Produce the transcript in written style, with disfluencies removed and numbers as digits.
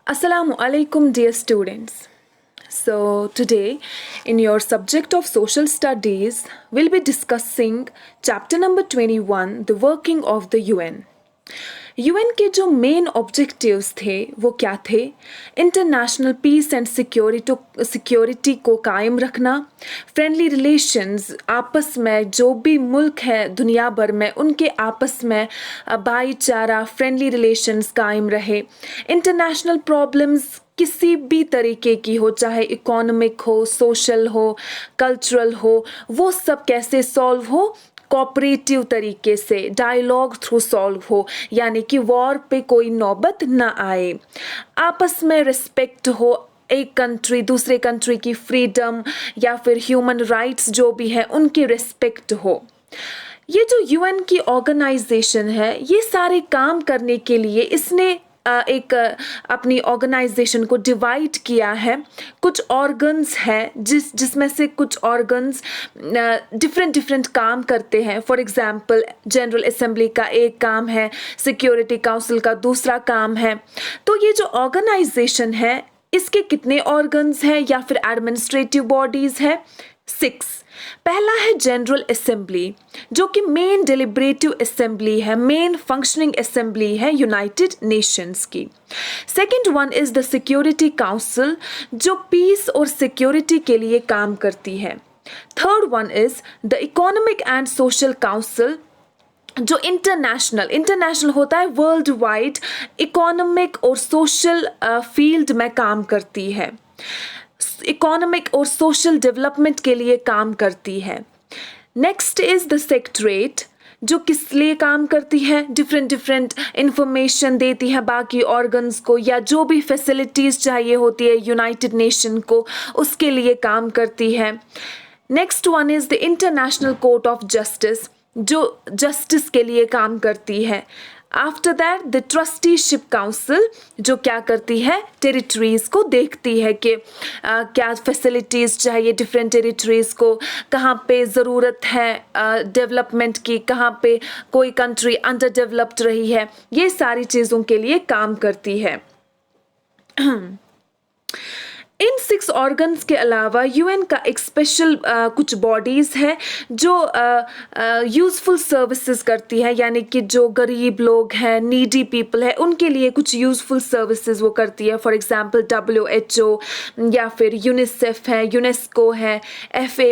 Assalamu alaikum, dear students. So, today in your subject of social studies, we'll be discussing chapter number 21, the working of the UN. UN के जो main objectives थे वो क्या थे? International piece and security को कायम रखना, friendly relations, आपस में जो भी मुल्क हैं दुनिया भर में उनके आपस में भाईचारा, फ्रेंडली रिलेशंस कायम रहे, इंटरनेशनल प्रॉब्लम्स किसी भी तरीके की हो, चाहे इकोनॉमिक हो, सोशल हो, कल्चरल हो, वो सब कैसे सॉल्व हो? कोऑपरेटिव तरीके से, डायलॉग थ्रू सॉल्व हो, यानी कि वॉर पे कोई नौबत ना आए, आपस में रिस्पेक्ट हो, एक कंट्री दूसरे कंट्री की फ्रीडम या फिर ह्यूमन राइट्स जो भी है उनकी रिस्पेक्ट हो। ये जो यूएन की ऑर्गेनाइजेशन है, ये सारे काम करने के लिए इसने एक अपनी ऑर्गेनाइजेशन को डिवाइड किया है। कुछ ऑर्गन्स हैं जिसमें से कुछ ऑर्गन्स डिफरेंट काम करते हैं। फॉर एग्जांपल जनरल असेंबली का एक काम है, सिक्योरिटी काउंसिल का दूसरा काम है। तो ये जो ऑर्गेनाइजेशन है इसके कितने ऑर्गन्स हैं या फिर एडमिनिस्ट्रेटिव बॉडीज है? 6। पहला है जनरल असेंबली, जो कि मेन डिलिब्रेटिव असेंबली है, मेन फंक्शनिंग असेंबली है यूनाइटेड नेशंस की। Second one is the security council, जो पीस और सिक्योरिटी के लिए काम करती है। Third one is the economic and social council, जो इंटरनेशनल होता है, वर्ल्ड वाइड इकोनॉमिक और सोशल फील्ड में काम करती है, इकोनॉमिक और सोशल डेवलपमेंट के लिए काम करती है। नेक्स्ट इज द सेक्रेटरीट, जो किस लिए काम करती है? डिफरेंट इंफॉर्मेशन देती है बाकी ऑर्गन्स को, या जो भी फैसिलिटीज़ चाहिए होती है यूनाइटेड नेशन को, उसके लिए काम करती है। Next one is the international court of justice, जो जस्टिस के लिए काम करती है। After that the trusteeship council, जो क्या करती है? टेरिटरीज़ को देखती है कि क्या फैसिलिटीज़ चाहिए डिफरेंट टेरिटरीज़ को, कहाँ पे ज़रूरत है डेवलपमेंट की, कहाँ पे कोई कंट्री अंडर डेवलप्ड रही है, ये सारी चीज़ों के लिए काम करती है। इन 6 ऑर्गन्स के अलावा यूएन का एक स्पेशल कुछ बॉडीज़ हैं जो यूज़फुल सर्विसेज करती है, यानी कि जो गरीब लोग हैं, नीडी पीपल है, उनके लिए कुछ यूज़फुल सर्विसेज वो करती है। फॉर एग्जांपल WHO या फिर यूनिसेफ है, यूनेस्को है, FAO